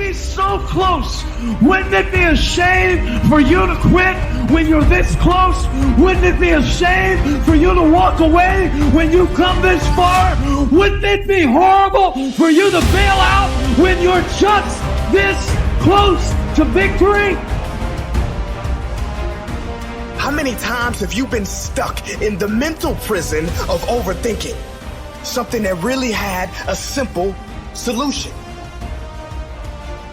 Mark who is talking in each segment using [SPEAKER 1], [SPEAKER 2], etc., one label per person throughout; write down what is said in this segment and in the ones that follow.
[SPEAKER 1] be so close? Wouldn't it be a shame for you to quit when you're this close? Wouldn't it be a shame for you to walk away when you come this far? Wouldn't it be horrible for you to bail out when you're just this close to victory?
[SPEAKER 2] How many times have you been stuck in the mental prison of overthinking? Something that really had a simple solution.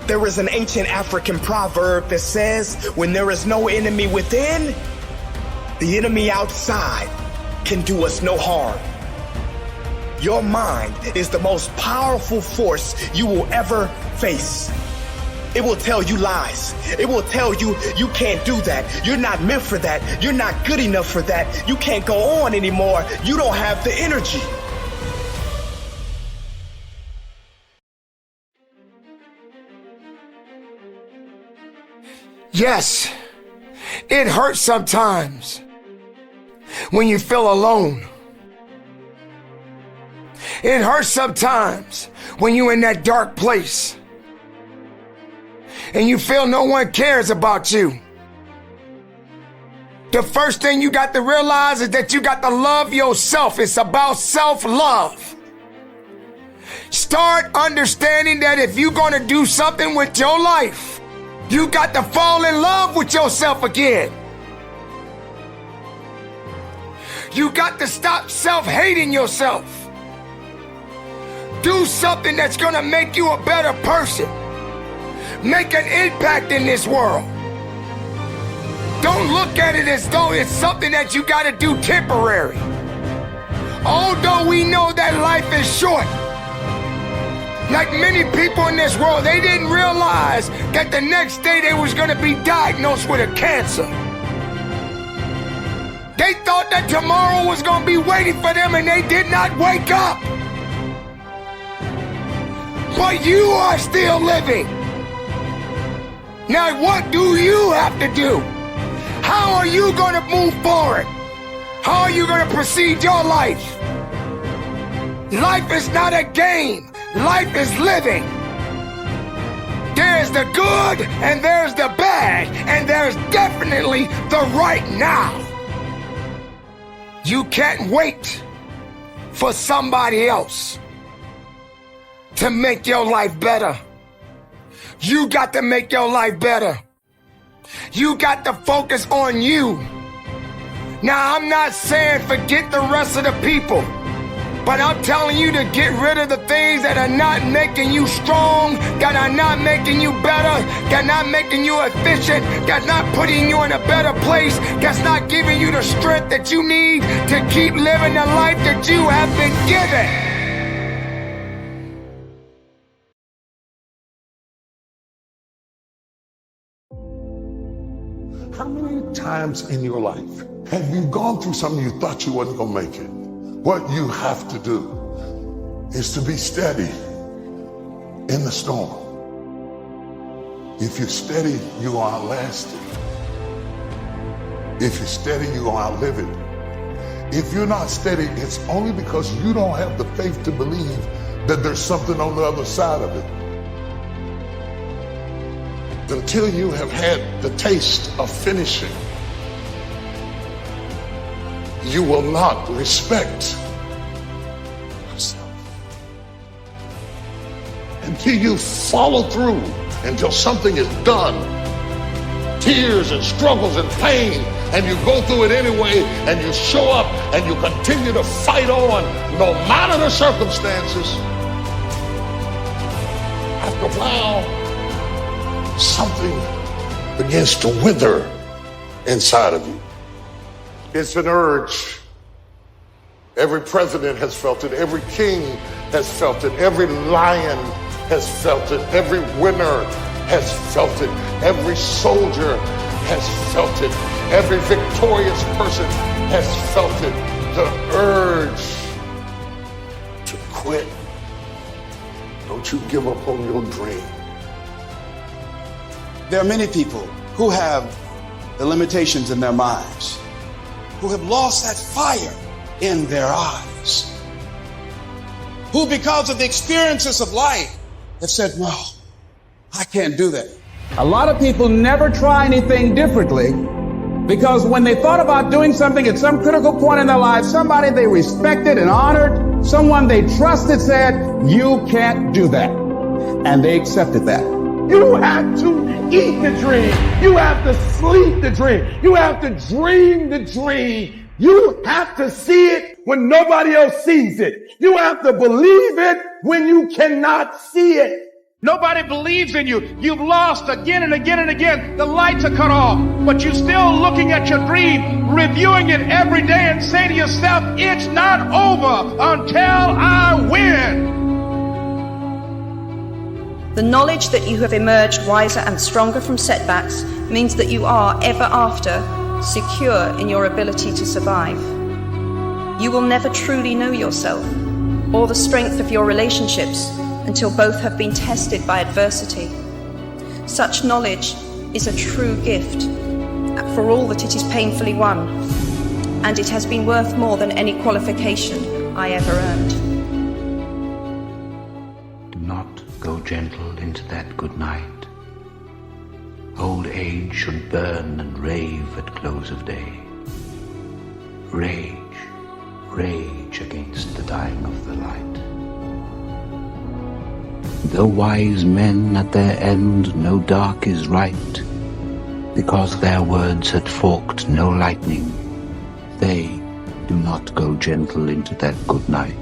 [SPEAKER 2] There is an ancient African proverb that says, when there is no enemy within, the enemy outside can do us no harm. Your mind is the most powerful force you will ever face. It will tell you lies. It will tell you you can't do that. You're not meant for that. You're not good enough for that. You can't go on anymore. You don't have the energy.
[SPEAKER 3] Yes, it hurts sometimes when you feel alone. It hurts sometimes when you're in that dark place and you feel no one cares about you. The first thing you got to realize is that you got to love yourself. It's about self-love. Start understanding that if you're going to do something with your life, you got to fall in love with yourself again. You got to stop self-hating yourself. Do something that's going to make you a better person. Make an impact in this world. Don't look at it as though it's something that you got to do temporary. Although we know that life is short, like many people in this world, they didn't realize that the next day they was going to be diagnosed with a cancer. They thought that tomorrow was going to be waiting for them and they did not wake up. But you are still living. Now what do you have to do? How are you going to move forward? How are you going to proceed your life? Life is not a game. Life is living. There's the good and there's the bad, and there's definitely the right now. You can't wait for somebody else to make your life better. You got to make your life better. You got to focus on you. Now, I'm not saying forget the rest of the people, but I'm telling you to get rid of the things that are not making you strong, that are not making you better, that are not making you efficient, that's not putting you in a better place, that's not giving you the strength that you need to keep living the life that you have been given.
[SPEAKER 4] How many times in your life have you gone through something you thought you wasn't gonna make it? What you have to do is to be steady in the storm. If you're steady, you will outlast it. If you're steady, you will outlive it. If you're not steady, it's only because you don't have the faith to believe that there's something on the other side of it. Until you have had the taste of finishing, you will not respect yourself. Until you follow through, until something is done, tears and struggles and pain, and you go through it anyway, and you show up and you continue to fight on no matter the circumstances. After a while, something begins to wither inside of you. It's an urge. Every president has felt it. Every king has felt it. Every lion has felt it. Every winner has felt it. Every soldier has felt it. Every victorious person has felt it. The urge to quit. Don't you give up on your dream.
[SPEAKER 5] There are many people who have the limitations in their minds, who have lost that fire in their eyes, who because of the experiences of life have said, no, I can't do that.
[SPEAKER 6] A lot of people never try anything differently because when they thought about doing something at some critical point in their lives, somebody they respected and honored, someone they trusted said, you can't do that. And they accepted that.
[SPEAKER 1] You have to eat the dream. You have to sleep the dream. You have to dream the dream. You have to see it when nobody else sees it. You have to believe it when you cannot see it. Nobody believes in you. You've lost again and again and again. The lights are cut off, but you're still looking at your dream, reviewing it every day and saying to yourself, it's not over until I win.
[SPEAKER 7] The knowledge that you have emerged wiser and stronger from setbacks means that you are ever after secure in your ability to survive. You will never truly know yourself or the strength of your relationships until both have been tested by adversity. Such knowledge is a true gift for all that it is painfully won, and it has been worth more than any qualification I ever earned.
[SPEAKER 8] Do not go gentle into that good night. Old age should burn and rave at close of day. Rage, rage against the dying of the light. Though wise men at their end know dark is right, because their words had forked no lightning, they do not go gentle into that good night.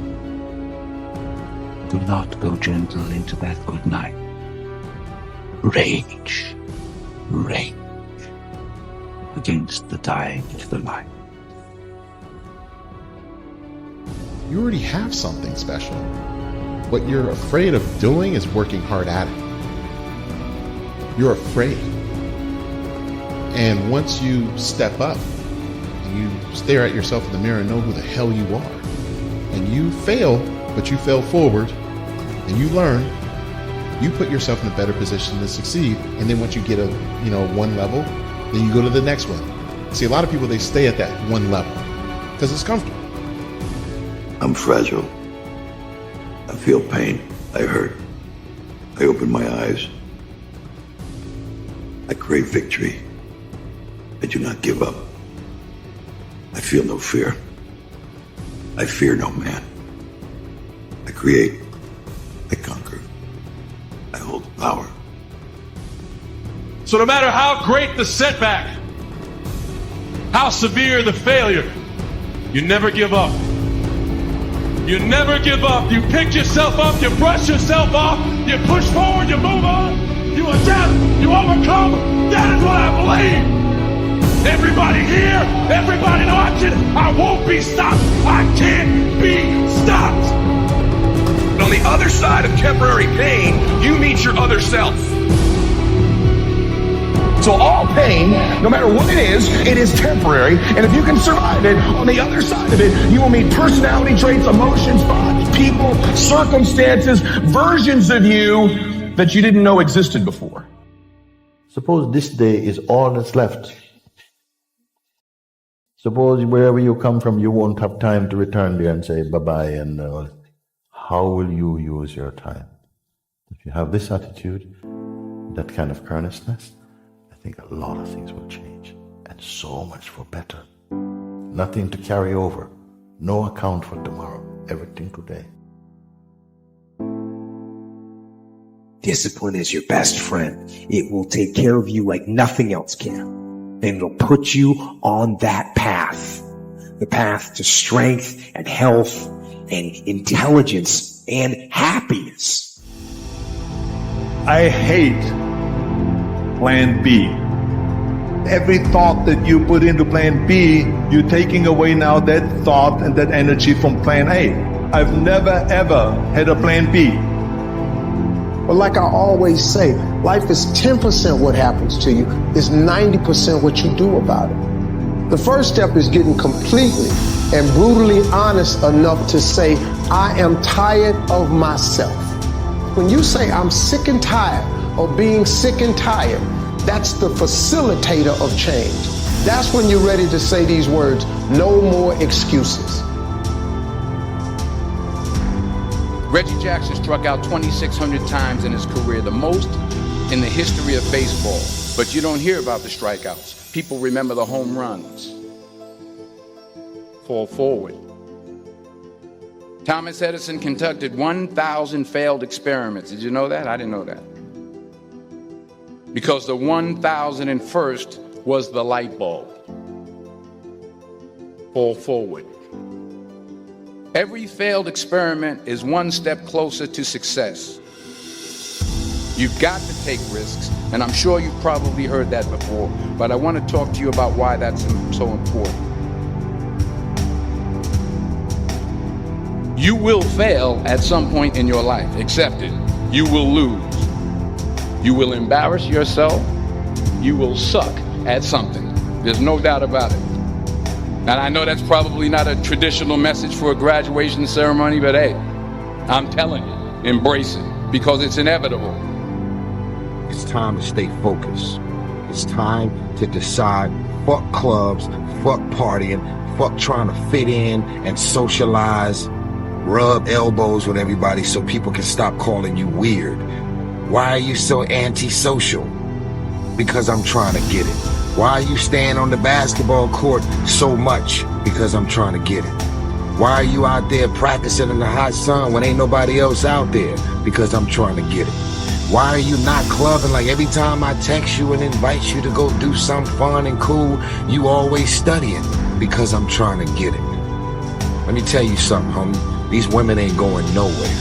[SPEAKER 8] Do not go gentle into that good night. Rage, rage against the dying of the light.
[SPEAKER 9] You already have something special. What you're afraid of doing is working hard at it. You're afraid. And once you step up and you stare at yourself in the mirror and know who the hell you are, and you fail, but you fail forward, and you learn, you put yourself in a better position to succeed. And then once you get one level, then you go to the next one. See, a lot of people, they stay at that one level because it's comfortable.
[SPEAKER 10] I'm fragile. I feel pain. I hurt. I open my eyes. I crave victory. I do not give up. I feel no fear. I fear no man. I create. I conquer. I hold power.
[SPEAKER 11] So no matter how great the setback, how severe the failure, you never give up. You never give up. You pick yourself up, you brush yourself off, you push forward, you move on, you adapt, you overcome. That is what I believe. Everybody here, everybody watching, I won't be stopped. I can't be stopped.
[SPEAKER 12] On the other side of temporary pain, you meet your other self.
[SPEAKER 3] So all pain, no matter what it is temporary. And if you can survive it, on the other side of it, you will meet personality traits, emotions, thoughts, people, circumstances, versions of you that you didn't know existed before.
[SPEAKER 13] Suppose this day is all that's left. Suppose wherever you come from, you won't have time to return there and say bye-bye. And how will you use your time? If you have this attitude, that kind of earnestness, I think a lot of things will change, and so much for better. Nothing to carry over, no account for tomorrow, everything today.
[SPEAKER 14] Discipline is your best friend. It will take care of you like nothing else can. And it'll put you on that path. The path to strength and health and intelligence and happiness.
[SPEAKER 1] I hate Plan B. Every thought that you put into Plan B, you're taking away now that thought and that energy from Plan A. I've never ever had a Plan B.
[SPEAKER 15] But like I always say, life is 10% what happens to you, is 90% what you do about it. The first step is getting completely and brutally honest enough to say, I am tired of myself. When you say I'm sick and tired of being sick and tired, that's the facilitator of change. That's when you're ready to say these words, no more excuses.
[SPEAKER 16] Reggie Jackson struck out 2,600 times in his career, the most
[SPEAKER 6] in the history of baseball, but you don't hear about the strikeouts. People remember the home runs. Fall forward. Thomas Edison conducted 1,000 failed experiments. Did you know that? I didn't know that. Because the 1,001st was the light bulb. Fall forward. Every failed experiment is one step closer to success. You've got to take risks, and I'm sure you've probably heard that before, but I want to talk to you about why that's so important. You will fail at some point in your life. Accept it. You will lose. You will embarrass yourself. You will suck at something. There's no doubt about it. And I know that's probably not a traditional message for a graduation ceremony, but hey, I'm telling you, embrace it, because it's inevitable.
[SPEAKER 16] It's time to stay focused. It's time to decide, fuck clubs, fuck partying, fuck trying to fit in and socialize, rub elbows with everybody so people can stop calling you weird. Why are you so antisocial? Because I'm trying to get it. Why are you staying on the basketball court so much? Because I'm trying to get it. Why are you out there practicing in the hot sun when ain't nobody else out there? Because I'm trying to get it. Why are you not clubbing? Like every time I text you and invite you to go do something fun and cool, you always studying. Because I'm trying to get it. Let me tell you something, homie. These women ain't going nowhere.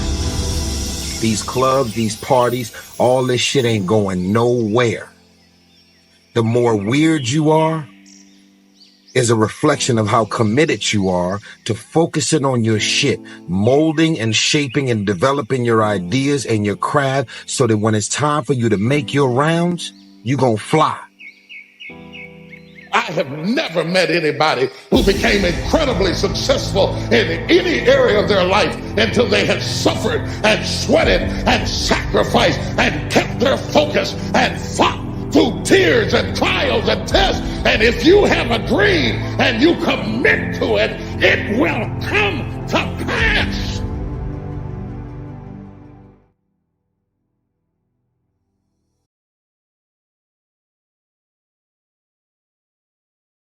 [SPEAKER 16] These clubs, these parties, all this shit ain't going nowhere. The more weird you are is a reflection of how committed you are to focusing on your shit, molding and shaping and developing your ideas and your craft so that when it's time for you to make your rounds, you gonna fly.
[SPEAKER 4] I have never met anybody who became incredibly successful in any area of their life until they had suffered and sweated and sacrificed and kept their focus and fought through tears and trials and tests. And if you have a dream and you commit to it, it will come to